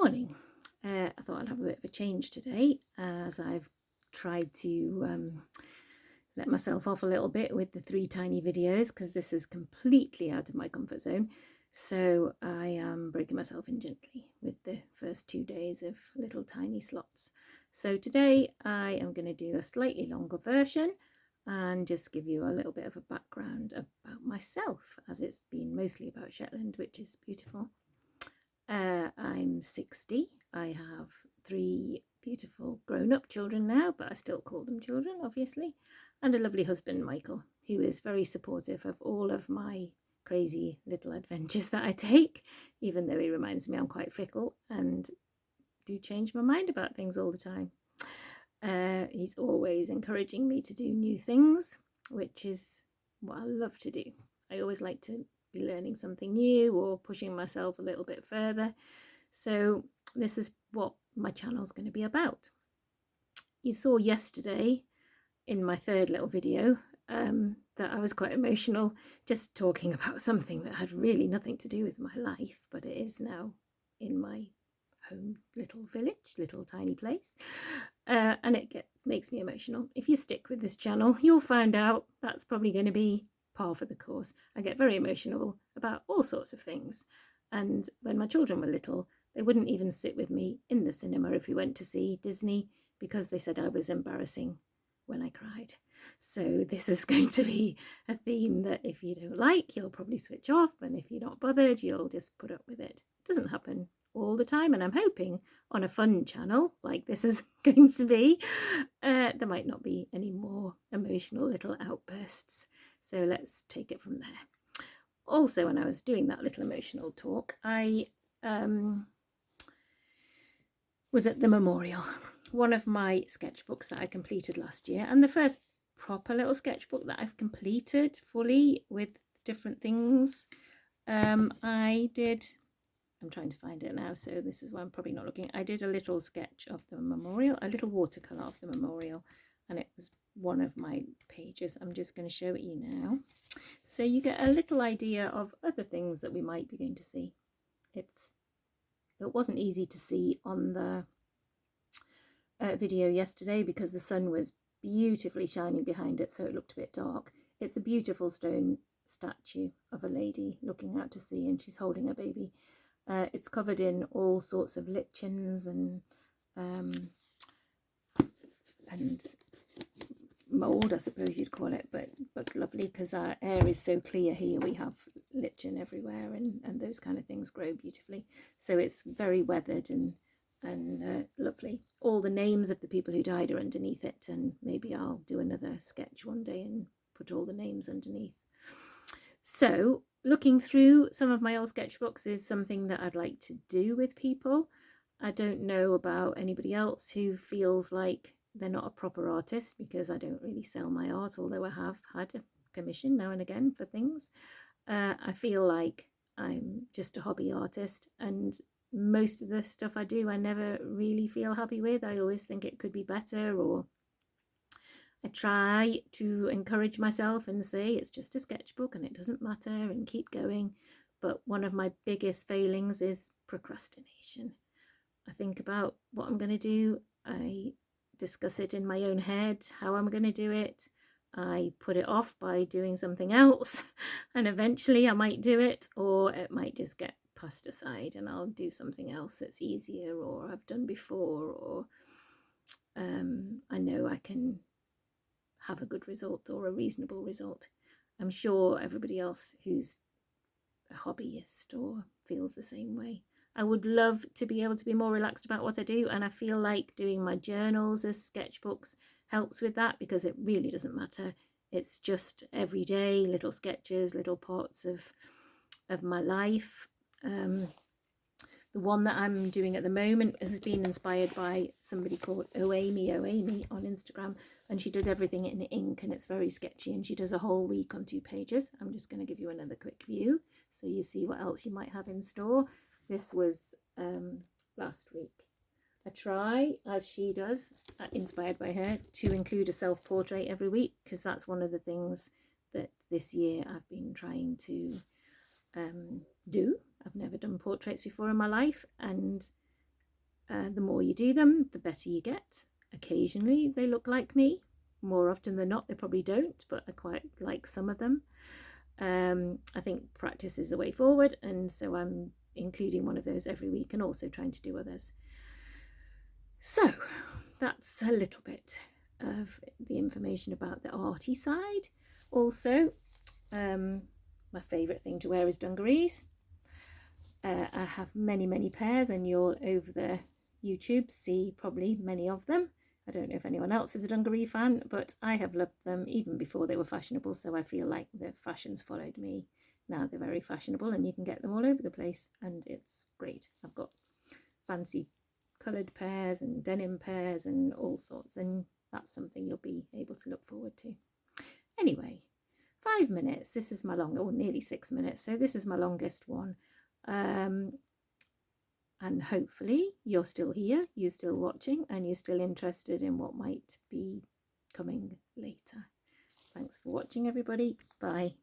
Morning. I thought I'd have a bit of a change today as I've tried to let myself off a little bit with the 3 tiny videos because this is completely out of my comfort zone. So I am breaking myself in gently with the first 2 days of little tiny slots. So today I am going to do a slightly longer version and just give you a little bit of a background about myself, as it's been mostly about Shetland, which is beautiful. I'm 60. I have 3 beautiful grown-up children now, but I still call them children, obviously, and a lovely husband, Michael, who is very supportive of all of my crazy little adventures that I take, even though he reminds me I'm quite fickle and do change my mind about things all the time. He's always encouraging me to do new things, which is what I love to do. I always like to be learning something new or pushing myself a little bit further. So this is what my channel is going to be about. You saw yesterday in my 3rd little video that I was quite emotional, just talking about something that had really nothing to do with my life, but it is now in my home little village, little tiny place, and it makes me emotional. If you stick with this channel, you'll find out that's probably going to be par for the course. I get very emotional about all sorts of things, and when my children were little, they wouldn't even sit with me in the cinema if we went to see Disney because they said I was embarrassing when I cried. So this is going to be a theme that if you don't like, you'll probably switch off, and if you're not bothered, you'll just put up with it. It doesn't happen all the time, and I'm hoping on a fun channel like this is going to be, there might not be any more emotional little outbursts. So let's take it from there. Also, when I was doing that little emotional talk, I was at the memorial, one of my sketchbooks that I completed last year, and the first proper little sketchbook that I've completed fully with different things. I'm trying to find it now, so this is why I'm probably not looking. I did a little sketch of the memorial, a little watercolour of the memorial, and it was one of my pages. I'm just going to show it you now, so you get a little idea of other things that we might be going to see. It wasn't easy to see on the video yesterday because the sun was beautifully shining behind it, so it looked a bit dark. It's a beautiful stone statue of a lady looking out to sea, and she's holding a baby. It's covered in all sorts of lichens and mould, I suppose you'd call it, but lovely because our air is so clear here. We have lichen everywhere, and those kind of things grow beautifully. So it's very weathered and lovely. All the names of the people who died are underneath it, and maybe I'll do another sketch one day and put all the names underneath. So looking through some of my old sketchbooks is something that I'd like to do with people. I don't know about anybody else who feels like they're not a proper artist, because I don't really sell my art, although I have had a commission now and again for things. I feel like I'm just a hobby artist, and most of the stuff I do I never really feel happy with. I always think it could be better, or I try to encourage myself and say it's just a sketchbook and it doesn't matter, and keep going. But one of my biggest failings is procrastination. I think about what I'm going to do, I discuss it in my own head, how I'm going to do it. I put it off by doing something else, and eventually I might do it, or it might just get passed aside and I'll do something else that's easier or I've done before, or I know I can have a good result or a reasonable result. I'm sure everybody else who's a hobbyist or feels the same way. I would love to be able to be more relaxed about what I do, and I feel like doing my journals as sketchbooks helps with that, because it really doesn't matter. It's just everyday little sketches, little parts of my life. The one that I'm doing at the moment has been inspired by somebody called Oamy on Instagram, and she did everything in ink, and it's very sketchy, and she does a whole week on 2 pages. I'm just going to give you another quick view so you see what else you might have in store. This was last week. I try, as she does, inspired by her, to include a self-portrait every week, because that's one of the things that this year I've been trying to do. I've never done portraits before in my life, and The more you do them, the better you get. Occasionally they look like me. More often than not, they probably don't, but I quite like some of them. I think practice is the way forward, and so I'm including one of those every week and also trying to do others. So that's a little bit of the information about the arty side. Also, my favourite thing to wear is dungarees. I have many pairs, and you'll over the YouTube see probably many of them. I don't know if anyone else is a dungaree fan, but I have loved them even before they were fashionable, so I feel like the fashions followed me. Now they're very fashionable and you can get them all over the place, and it's great. I've got fancy coloured pairs and denim pairs and all sorts, and that's something you'll be able to look forward to. Anyway, 5 minutes. This is my nearly 6 minutes, so this is my longest one. And hopefully you're still here, you're still watching, and you're still interested in what might be coming later. Thanks for watching, everybody. Bye.